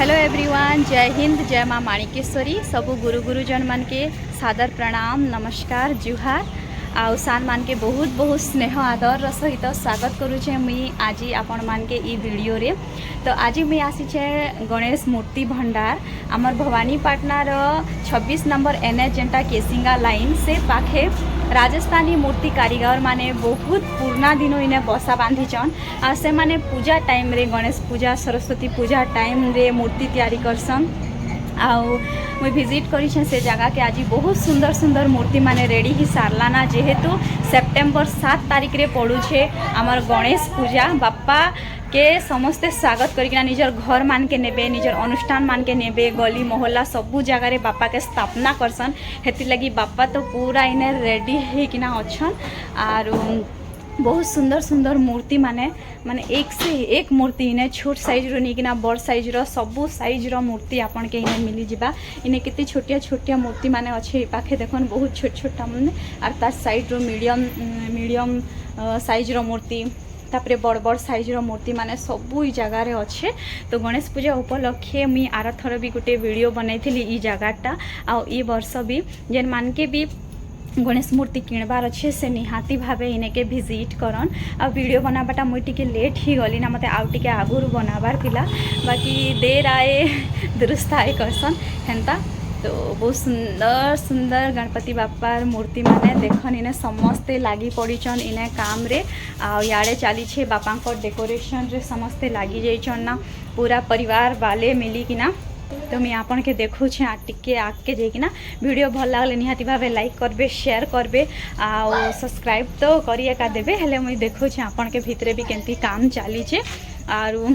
Hello everyone, जय हिंद, जय माँ माणिकेश्वरी। सबू गुरु गुरुजन मान के सादर प्रणाम, नमस्कार, जुहार। आउ सान मान के बहुत बहुत स्नेह आदर सहित स्वागत करुचे मुई आज आपण मान के ई वीडियो रे। तो आज मुई आसीचे गणेश मूर्ति भंडार आमर भवानीपाटनार 26 नंबर NH जेनटा केसिंगा लाइन से पाखे राजस्थानी मूर्ति कारीगर माने बहुत पुराना दिन इने बसा बांधीचन आ से माने पूजा टाइम रे गणेश पूजा सरस्वती पूजा टाइम रे मूर्ति तैयारी करसन। आउ मुई विजिट करिछे से जगह के आज बहुत सुंदर सुंदर मूर्ति माने रेडी ही सारलाना जेहेतु सेप्टेम्बर 7 तारीख रे पड़ुछे आमर गणेश पूजा। बापा के समस्ते स्वागत करकिना निजर घर मान के नेबे, निजर अनुष्ठान मान के नेबे, गली मोहल्ला सबू जगह रे बापा के स्थापना करसन। हेति लगी बापा तो पूरा इने रेडी हेकिना अच्छन। आर बहुत सुंदर सुंदर मूर्ति माने माने एक से एक मूर्ति इने छोट साइज रो निकिना बड़ साइज रो सबू साइज रो मूर्ति आपन के इने मिली जिबा। इने केते छोटिया छोटिया मूर्ति माने अच्छे पाखे देखन बहुत छोट छोटा माने आर ता साइड रो मीडियम साइज रो मूर्ति तापरे बड़ बड़ साइज रो मूर्ति माने सबू ई जगह रे अच्छे। तो गणेश पूजा उपलक्षे मुई आर थर भी गोटे वीडियो बनैथिली ई जगहटा आ ई वर्ष भी जेन मान के भी गणेश मूर्ति किणबार अच्छे से निहाती भावे इनेके विजिट करन। आ वीडियो बनाबाटा मुई टिके लेट ही गली ना, मते आउ टिके आगुर बनाबार थिला, बाकी देर आए दुरुस्त आए करसन हेंता। तो बहुत सुंदर सुंदर गणपति बापार मूर्ति माने देखन इने समस्ते लागी पड़ीचन इने काम रे। आ याडे चली छे बापांको डेकोरेशन रे समस्ते लागी जाइछन ना, पूरा परिवार वाले मिली किना। तो मैं आपन के देखो छे टिके आके जाइकिना वीडियो भल लागले निहाती भावे लाइक करबे, शेयर करबे आ सब्सक्राइब तो करिए का देबे। हेले मुई देखो छे आपन के भितरे भी केंती काम चली छे आरु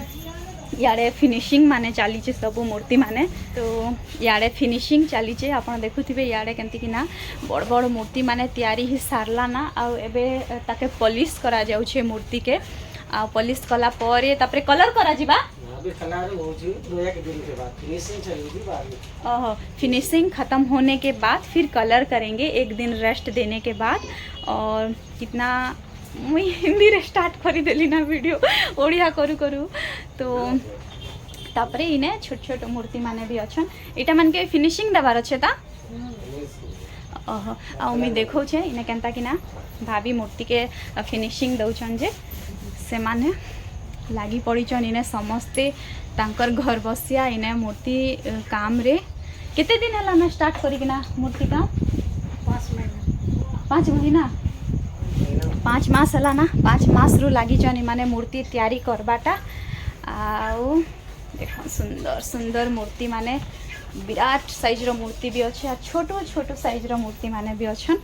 याडे फिनिशिंग माने चली छे सब मूर्ति माने। तो याडे फिनिशिंग चली छे आपन देखुथिबे याडे केंती किना बड़ बड़ मूर्ति माने तैयारी ही सारला ना। आ एबे ताके पॉलिश करा जाउ छे मूर्ति के। आ पॉलिश कला परे तापरे कलर करा जिबा। फिनिशिंग ख़त्म होने के बाद फिर कलर करेंगे, एक दिन रेस्ट देने के बाद। और कितना मुई हिंदी रे स्टार्ट करी देली ना वीडियो ओडिया करू करू। तो तापरे इने छोट छोट मूर्ति माने भी अच्छन, इटा मान के फिनिशिंग दबार अच्छे ता। आ मी देखो छे इने केनता कि ना भाभी मूर्ति के फिनिशिंग दउछन जे से माने लागी पड़ीचन इने समस्ते तांकर घर बसिया इने मूर्ति काम रे। केते दिन हला ना स्टार्ट करी किना मूर्ति काम 5 महीना 5 मास हला ना, 5 मास रु लागिचन माने मूर्ति तैयारी करबाटा। आउ देखो सुंदर सुंदर मूर्ति माने विराट साइज रो मूर्ति भी अच्छे, छोटो छोटो साइज रो मूर्ति माने भी अच्छन।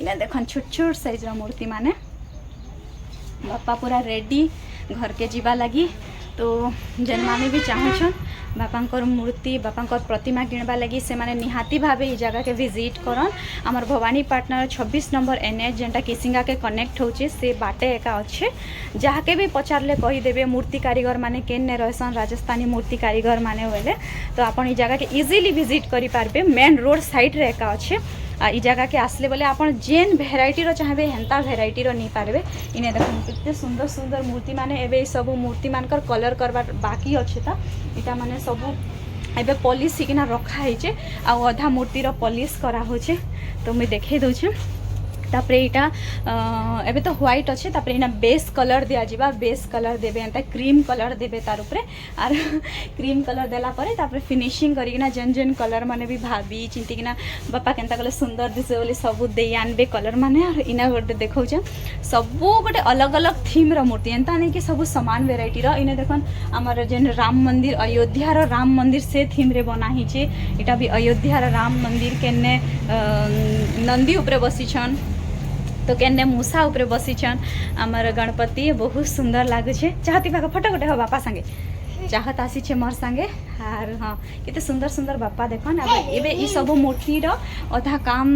इने देखन छोट छोट साइज रो मूर्ति माने बापा पूरा रेडी घर के जीवा लगी। तो जेन माने भी चाहछन बापांकर मूर्ति बापांकर प्रतिमा किणबा लगी से माने निहाती भावे ई जगह के विजिट करन। आमर भवानीपाटनार 26 नंबर NH जेनटा केसिंगा के कनेक्ट होचे से बाटे एका अच्छे। जहाँके भी पचारले कही देबे मूर्ति कारीगर माने केन्ने रहसन राजस्थानी मूर्ति कारीगर माने बोले तो आपन ई जगह के इजीली विजिट करि पारबे। मेन रोड साइड रे एका अच्छे। ई जगह के आसले बोले आपन जेन भेराइटी रो चाहबे हेंता भेराइटी रो नहीं पारबे। इने देखन केते सुंदर सुंदर मूर्ति माने एबे सब मूर्ति मानकर कलर करबा बाकी अच्छे ता। इटा माने सब एबे पॉलिश हिकिना रखा हेचे आ अधा मूर्ति रो पॉलिश करा होचे। तो मैं देखे दउछे तापरे इटा एबे तो व्हाइट अच्छे तापरे इना बेस कलर दिया जिबा। बेस कलर देबे एंता क्रीम कलर देबे तार ऊपर आर क्रीम कलर देला परे तापरे फिनिशिंग करिकिना जेन जेन कलर माने भी भाभी चिंतिकिना बापा केनता कले सुंदर दिसे बोली सब देई आनबे कलर माने। आर इना गोटे देखौछे सबू गोटे अलग अलग थीम रो मूर्ति एंता नै कि सब समान वेराइटी रो। इने देखन हमर जेन राम मंदिर अयोध्या रो राम मंदिर से थीम रे बना हिचे। इटा भी अयोध्या रो राम मंदिर केने नंदी ऊपर बसिछन तो केन्ने मूसा उपरे बसीछन आमर गणपति बहुत सुंदर लागुछे। चाहती बाका फोटो गोटे हो बापा संगे चाहत आसी छे मोर संगे। आर हाँ केते सुंदर सुंदर बापा देखन। एबे ई सब मूर्ति रो अधा काम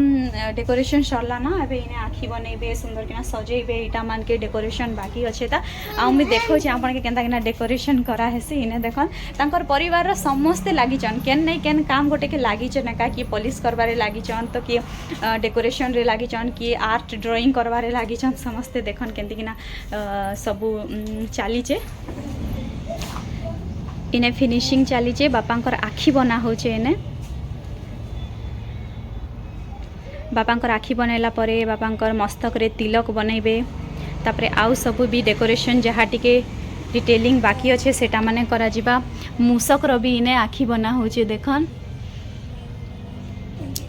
डेकोरेशन सरला ना। एबे इने आखी बनेबे सुंदर किना सजेबे इटा मान के डेकोरेशन बाकी अच्छे ता। आ मैं देखो छे आपन के केनता किना डेकोरेशन करा हेसी। इने देखन तांकर परिवार रो समस्ते लागिचन केन नै केन काम गोटे के लागिचन का कि पॉलिश करबारे लागिचन तो कि डेकोरेशन रे लागिचन कि आर्ट ड्राइंग करबारे लागिचन। समस्ते देखन केनती किना सब चली छे। इने फिनिशिंग चलीचे बापांकर आखि बना होचे इने बापांकर आखि बनैला परे बापांकर मस्तक रे तिलक बनैबे तापरे आउ सब भी डेकोरेशन जहाँ टिके डिटेलिंग बाकी अच्छे सेटा माने करा जिबा मूसक रो भी इने आखि बना होचे देखन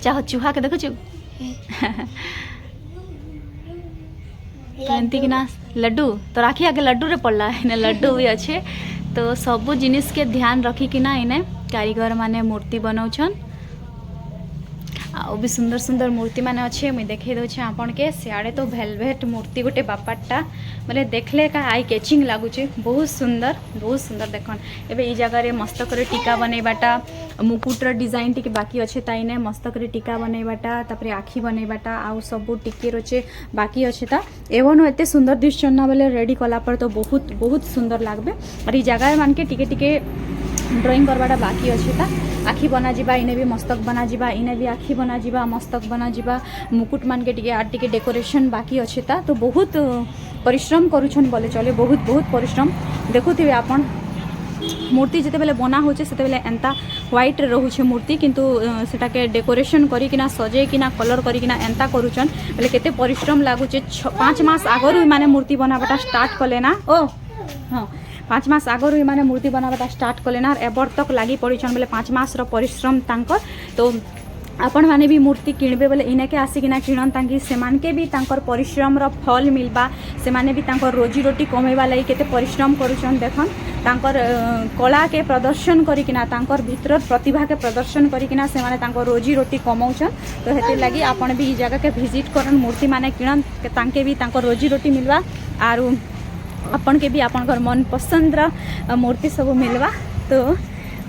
चाह चूहा के देखो छु केंती कि ना लड्डू तो राखी आगे लड्डू रे पड़ला इने लड्डू भी अच्छे तो सबू जिनिस के ध्यान रखी कि ना इने कारीगर माने मूर्ति बनाउछन आ भी सुंदर सुंदर मूर्ति माने अच्छे मुई देखे दउछे आपन के सियाड़े तो वेलवेट मूर्ति गोटे बापाटा माने देखले का आई कैचिंग लागुचे बहुत सुंदर देखन एबे ई जगह रे मस्तक रे टीका बनैबाटा मुकुट रे डिजाइन टिके बाकी अच्छे ताइने मस्तक रे टीका बनैबाटा तापरे आखि बनैबाटा आउ सब टिके रोचे बाकी अच्छे ता एवं एते सुंदर दिसछन ना बेले रेडी कला पर तो बहुत बहुत सुंदर लागबे और ई जगह मान के टिके टिके ड्राइंग करवाटा बाकी अच्छे था आखि बना जिबा इने भी मस्तक बना जिबा इने भी आखि बना जिबा मस्तक बना जिबा मुकुट मान के टिके आर टिके डेकोरेशन बाकी अच्छे था तो बहुत परिश्रम करूछन बोले चले बहुत बहुत परिश्रम देखुथिबे आपण मूर्ति जिते बेले बना होचे सेते बेले एंता व्हाइट रहुचे मूर्ति किंतु सेटा के डेकोरेशन करी किना सजे किना कलर करी किना एंता करूछन बेले केते परिश्रम लागुचे 5 मास आगरु माने मूर्ति बनाबाटा स्टार्ट कले ना ओ हां 5 मास आगरु माने मूर्ति बनाबाटा स्टार्ट कले ना एबर तक लागी पड़ीछन बेले 5 मास रो परिश्रम तांकर तो आपण माने भी मूर्ति किणबे बोले इनेके आसिकिना किणन तांकी सेमान के भी तांकर परिश्रम रो फल मिलबा से माने भी तांकर रोजी रोटी कमेबा लागि केते परिश्रम करूछन देखन तांकर कला के प्रदर्शन करिकिना तांकर भीतर प्रतिभा के प्रदर्शन करिकिना से माने तांकर रोजी रोटी कमाउछन तो हेते लागि आपण भी ई जगह के विजिट करन मूर्ति माने किणन तांके भी तांकर रोजी रोटी मिलबा आरो आपण के भी आपनकर मन पसंद रा मूर्ति सब मिलबा तो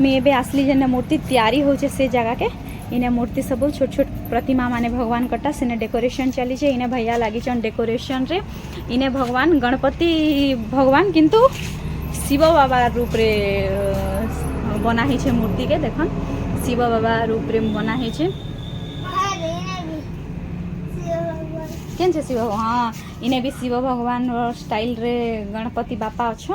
मैं एबे असली जने मूर्ति तैयारी होचे से जगह के इने मूर्ति सब छोट छोट प्रतिमा माने भगवान कटा सेने डेकोरेशन चली छे इने भैया लागी छन डेकोरेशन रे इने भगवान गणपति भगवान किंतु शिव बाबा रूप रे बना ही छे मूर्ति के देखन शिव बाबा रूप रे बना ही छे केन छे शिव हाँ इने भी शिव भगवान स्टाइल रे गणपति बापा अच्छन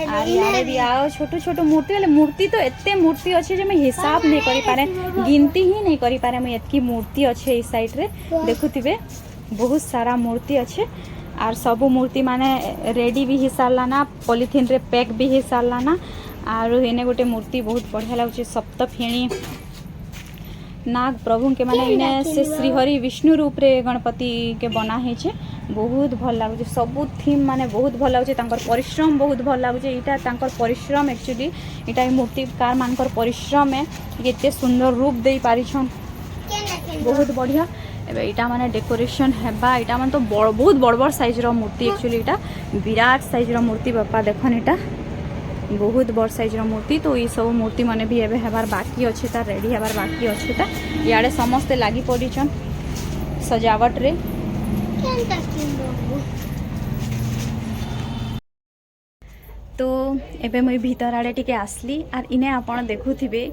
और यारे भी आओ छोटो छोटो मूर्ति वाले मूर्ति तो एते मूर्ति अच्छे जे मैं हिसाब नहीं करि पारे गिनती ही नहीं करि पारे मैं एतकी मूर्ति अच्छे इस साइड रे देखुथिबे बहुत सारा मूर्ति अच्छे और सब मूर्ति माने रेडी भी हिसाला ना पॉलिथीन रे पैक भी हिसाला ना और हेने गोटे मूर्ति बहुत बढ़िया लागुचे सप्त फेणी नाग प्रभु के माने इने से श्रीहरि विष्णु रूप रे गणपति के बना है छे बहुत भल लागुचे सब थीम माने बहुत भल लागुचे तांकर परिश्रम बहुत भल लागुचे इटा तांकर परिश्रम एक्चुअली इटा मूर्तिकार मानकर परिश्रम है एते सुंदर रूप दे पारि छन बहुत बढ़िया एबे इटा माने डेकोरेशन हेबा इटा माने तो बहुत बड़ साइज रो मूर्ति एक्चुअली इटा विराट साइज रो मूर्ति बापा देखन इटा बहुत बड़ साइज रो मूर्ति तो ये सब मूर्ति माने भी एबे हेबार बाकी अच्छे ता रेडी हेबार बाकी अच्छे ता याडे समस्ते लागी पड़ीछन सजावट रे तो एबे मुई भीतर आड़े टिके आसली और इने आपण देखुथिबे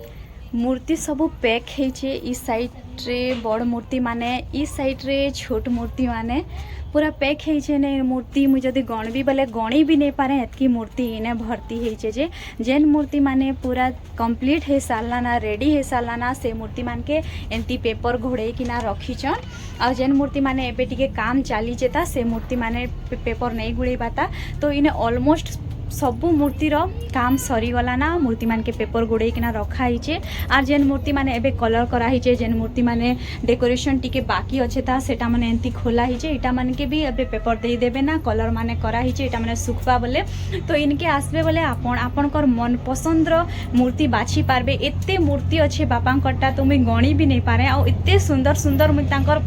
मूर्ति सब पैक हेचे ई साइड रे बड़ मूर्ति माने ई साइड रे छोट मूर्ति माने पूरा पैक हेचे ने मूर्ति मुझे जदि गणबी बोले गणी भी नहीं पारे एतकी मूर्ति इने भर्ती हेचे जे जेन मूर्ति माने पूरा कंप्लीट हे सारला ना रेडी हे सारला ना से मूर्ति मान के एंती पेपर घोड़े कि ना रखीछन और जेन मूर्ति माने एबे टिके काम चली जेता से मूर्ति माने पेपर नहीं गुड़े बाता तो इने ऑलमोस्ट सबू मूर्तिर काम सरीगला ना मूर्ति मान के पेपर गुड़े किना रखा हिचे और जेन मूर्ति माने एबे कलर करा हिचे जेन मूर्ति माने डेकोरेशन टिके बाकी अच्छे था सेटा माने एंती खोला हिचे इटा मान के भी एबे पेपर दे देबे ना कलर माने करा हिचे इटा माने सुखबा बोले तो इनके आसबे बोले आपनकर मन पसंद रो मूर्ति बाछि पारबे एते मूर्ति अच्छे बापांकटा तो मुई गणी भी नहीं पारे और एते सुंदर सुंदर मुई तांकर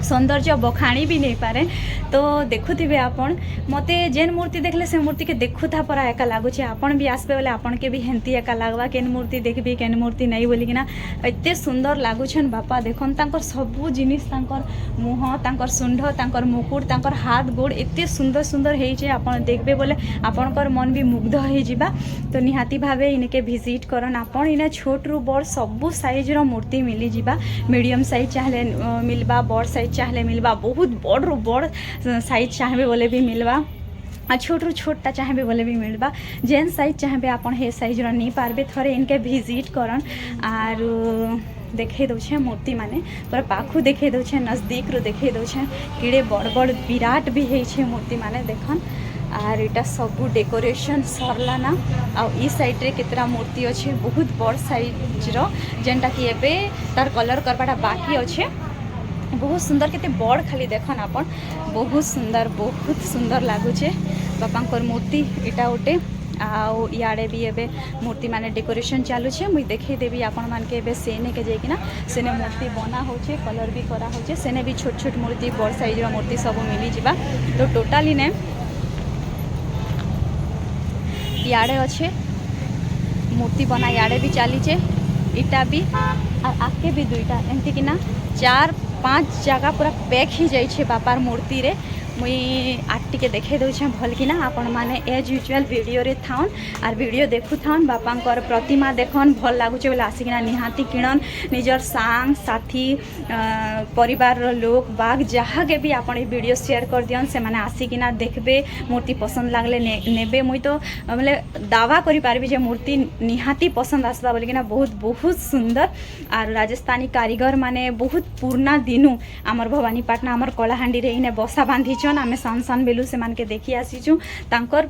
सौंदर्य बखाणी भी नहीं पारे तो देखुथिबे आपण मते जेन मूर्ति देखले से मूर्ति के देखुथा परा एका लागुचे आपण भी आसबे बोले आपण के भी हेंती एका लागबा केन मूर्ति देखबी केन मूर्ति नहीं बोली किना एते सुंदर लागुछन बापा देखन तांकर सबु जिनिस तांकर मुह तांकर सुंढ तांकर मुकुट तांकर हाथ गोड़ एते सुंदर सुंदर हेई जे आपण देखबे बोले आपणकर मन भी मुग्ध हे जिबा तो निहाती भावे इनके विजिट करन आपण इना छोट रु बड़ सबु साइज रो मूर्ति मिली जिबा मीडियम साइज चाहले मिलबा बड़ साइज चाहले मिलबा बहुत बड़ रो बड़ साइज चाहबे बोले भी मिलबा आ छोटू छोटा चाहे बोले भी मिलवा जेन साइज चाहे आप हे साइज नहीं पार्बे थोड़े इनके विजिट करन आर देखे दौछे मूर्ति माने पूरा पाखु देखे दौछे नजदीक रू देखे दौछे किड़े बड़ बड़ विराट भी है मूर्ति माने देखन आर इटा सबू डेकोरेशन सरला ना आ ई साइड रे केतरा मूर्ति अच्छे बहुत बड़ साइज रो जेनटा कि एबे तार कलर करवाटा बाकी अच्छे बहुत सुंदर केते बड़ खाली देखन आपन बहुत सुंदर लगुचे बापांकर मूर्ति इटा उठे आउ इे भी एबे मूर्ति माने डेकोरेशन चलू छे मुई देखै देबी आपण मान के एबे सेने के जाइकिना सेने मूर्ति बना होचे कलर भी करा होचे सेने भी छोट छोट मूर्ति बड़ साइज रो मूर्ति सब मिली जिबा तो टोटाली ने इे अच्छे मूर्ति बना इे भी चली चे इटा भी और आगे भी दुईटा एमती कि ना 4-5 जगह पूरा पैक ही जाइए बापार मूर्ति रे मुई आट टे देखे दूचे भल कि ना आपण मैंने एज यूजुअल वीडियो रे थाउन आर वीडियो देखु थाउन बापांकर प्रतिमा देखन भल लगुचे बोले आसिकिना निहाती किणन निजर सांग साथी परिवार लोक बाग जहाँ के भी आपण वीडियो शेयर कर दियन से माने आसिकिना देखबे मूर्ति पसंद लागले नेबे मुई तो बोले दावा करि पारबी जे मूर्ति निहाती पसंद आसबा बोले किना बहुत सुंदर आर राजस्थानी कारीगर माने बहुत पुराना दिनु आमर भवानीपाटना आमर कलाहांडी रे इने बसा बांधी आमे सान सान बेलू से मान के देखी आसीचु तांकर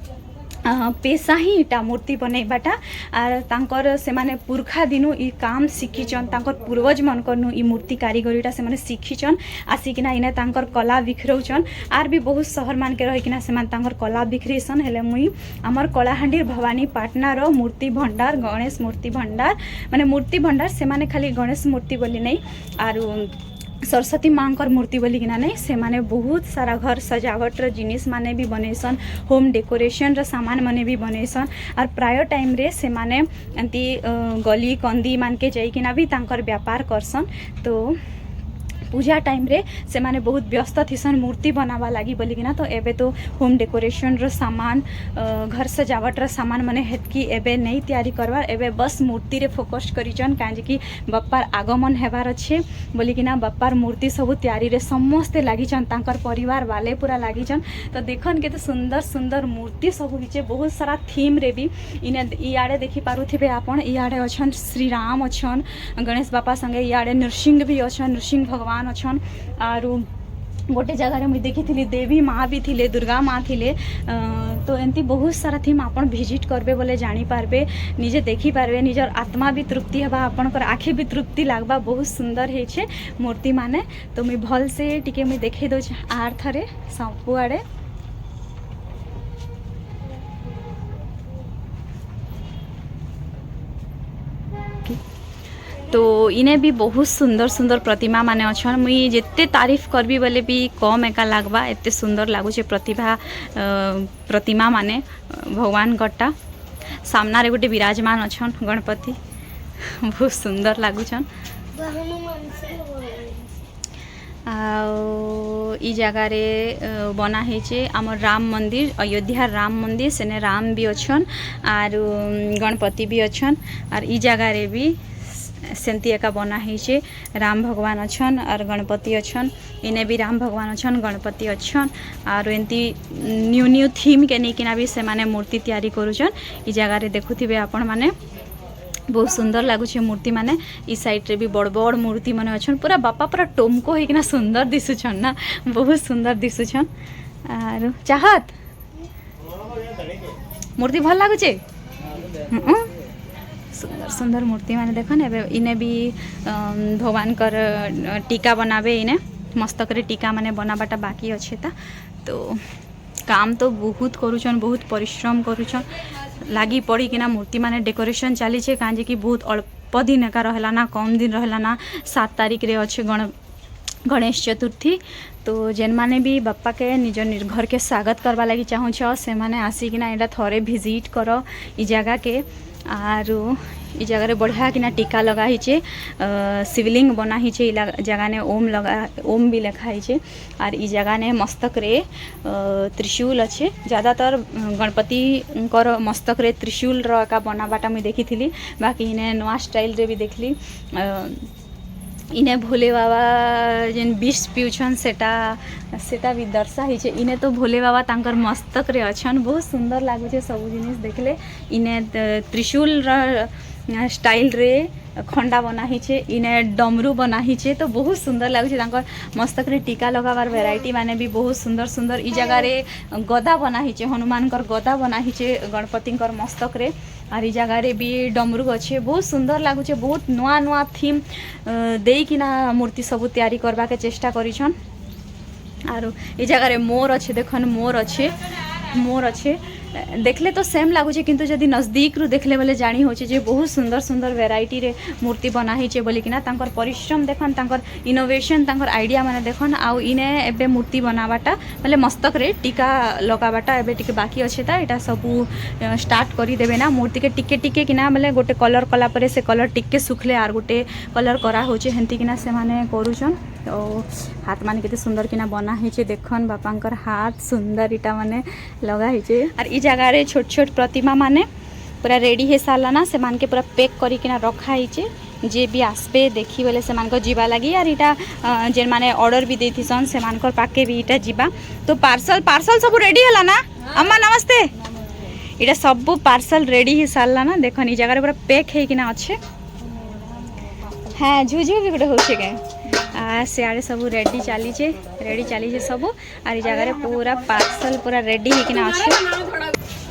पेशा ही इटा मूर्ति बनैबाटा आर तांकर से माने पुरखा दिनु ई काम शिखिचन तांकर पूर्वज मनकर नु ई मूर्ति कारीगरीटा से माने शिखिचन आसिकिना इने तांकर कला बिखरौचन आर भी बहुत शहर मान के रहिकिना से मान तांकर कला बिखरेसन हेले मुई हमर कलाहांडी भवानीपाटना रो मूर्ति भंडार गणेश मूर्ति भंडार माने मूर्ति भंडार से माने खाली गणेश मूर्ति बोली नहीं आरु सरस्वती माँकर मूर्ति बोलिकिना नहीं से माने बहुत सारा घर सजावट रो जिनिस माने भी बनैसन होम डेकोरेशन रो सामान माने भी बनैसन और प्राय टाइम रे से माने एंती गली कंदी मान के जाइकिना भी तांकर व्यापार करसन तो पूजा टाइम रे से माने बहुत व्यस्त थिसन मूर्ति बनावा लगी बोलिकिना तो एबे तो होम डेकोरेशन रो सामान घर सजावट रो सामान माने हेतकी एबे नहीं तैयारी करवा एबे बस मूर्ति रे फोकस करिचन काजे कि बापार आगमन हेबार अच्छे बोलिकिना बापार मूर्ति सब तैयारी रे समस्ते लागिचन तांकर परिवार वाले पूरा लागिचन तो देखन के तो सुंदर सुंदर मूर्ति सब हिचे बहुत सारा थीम रे भी इने इयाडे देखि पारुथिबे आपण इयाडे अछन श्री राम अछन गणेश बापा संगे इयाडे नृसिंह भी अछन नृसिंह भगवान अछन आरु गोटे जगह मुझे देखी देवी माँ भी थिले दुर्गा माँ थिले तो एमती बहुत सारा थीम आपन विजिट करबे बोले जानी पारबे निजे देखी पारबे निजर आत्मा भी तृप्ति हेबा आपनकर आँखि भी तृप्ति लागबा बहुत सुंदर है मूर्ति माने तो मुझे भल से टिके मुझे देखे दो आर थरे सबुआड़े तो इने भी बहुत सुंदर सुंदर प्रतिमा माने अच्छन मुई जिते तारीफ करबी बोले भी कम एका लागबा एते सुंदर लागुचे प्रतिमा माने भगवान गट्टा सामना रे गोटे विराजमान अच्छन गणपति बहुत सुंदर लागुचन ई जगह रे बना है आमर राम मंदिर अयोध्या राम मंदिर सेने राम भी अच्छन आर गणपति भी अच्छन आर ई जगह रे भी सेंती एका बना है राम भगवान अच्छन और गणपति अच्छन इने भी राम भगवान अच्छन गणपति अच्छन और एंती न्यू न्यू थीम के नहीं भी से माने मूर्ति तैयारी करुचन ई जगह रे देखुथिबे आपण माने बहुत सुंदर लगुचे मूर्ति माने ई साइड रे भी बड़ बड़ मूर्ति माने अच्छन पूरा बापा पूरा टोमको होइकिना सुंदर दिसुछन ना बहुत सुंदर दिसुछन और चाहत मूर्ति भल लगुचे सुंदर सुंदर मूर्ति माने देखन एबे इने भी भगवान कर टीका बनाबे इने मस्तक रे टीका माने बनाबाटा बाकी अच्छे ता तो काम तो बहुत करुछन बहुत परिश्रम करुछन लागी पड़ी किना मूर्ति माने डेकोरेशन चली छे काजे कि बहुत अल्प दिन का रहला ना कम दिन रहला ना 7 तारीख रे अच्छे गणेश चतुर्थी तो जेन माने भी बापा के निज घर के स्वागत करवा लगी चाहूँ से माने आसिकिना एटा थरे विजिट करो ई जगह के आर ई जगह बढ़िया किना टीका लगा हिचे शिवलिंग बना हिचे जगह ने ओम भी लिखा हिचे और ई जगह ने मस्तक रे त्रिशूल अच्छे ज़्यादातर गणपति मस्तक रे त्रिशूल रका बनाबाटा मुझे देखी थी बाकी इन्हें नुआ स्टाइल रे भी देखली इने भोले बाबा जेन विष पिउछन सेटा भी दर्शा ही इने तो भोले बाबा तांकर मस्तक रे अछन बहुत सुंदर लागुचे सब जिनिस देखले इने त्रिशूल स्टाइल रे खंडा बना ही इने डमरू बना ही तो बहुत सुंदर लगुचे तांकर मस्तक रे टीका लगावार वेराइटी माने भी बहुत सुंदर सुंदर ई जगह रे गदा बना ही हनुमान कर गदा बना ही गणपति कर मस्तक रे और ई जगह रे भी डमरू अच्छे बहुत सुंदर लगुचे बहुत नुआ नुआ थीम देकिना मूर्ति सब तैयारी करबा के चेष्टा करिछन आरो ई जगह रे मोर अच्छे देखन मोर अच्छे देखले तो सेम लगुचे किंतु जदि नजदीक रु देखले बेले जानी होचे जे बहुत सुंदर सुंदर वेराइटी रे मूर्ति बना हिचे बोली किना तांकर परिश्रम देखन तांकर इनोवेशन तांकर आइडिया माने देखन आउ इने एबे मूर्ति बनावाटा मतलब मस्तक रे टीका लगावाटा एबे टिके बाकी अच्छे ता एटा सब स्टार्ट करी देबे ना मूर्ति के टिके टिके किना मतलब गोटे कलर कला परे से कलर टिके सुखले आर गोटे कलर करा होचे हेंती किना से माने करूछन तो हाथ माने केते सुंदर किना बना हिचे देखन बापांकर हाथ सुंदर इटा माने लगा हिचे और ई जगह रे छोट छोट प्रतिमा माने पूरा रेडी हे साला ना से मान के पूरा पैक करी किना रखा हिचे जे भी आसबे देखी बोले से मान को जीवा लगी यार इटा जे माने ऑर्डर भी देथि सन से मान को पाके भी इटा जीवा तो पार्सल सब रेडी हला ना अम्मा नमस्ते इटा सब पार्सल रेडी हे साला ना देखन ई जगह रे पूरा पैक हे किना अच्छे हाँ झुझु भी गोटे होछे के सियाड़े सब रेडी चली सब और जगह पूरा पार्सल पूरा रेडी होकिना अच्छे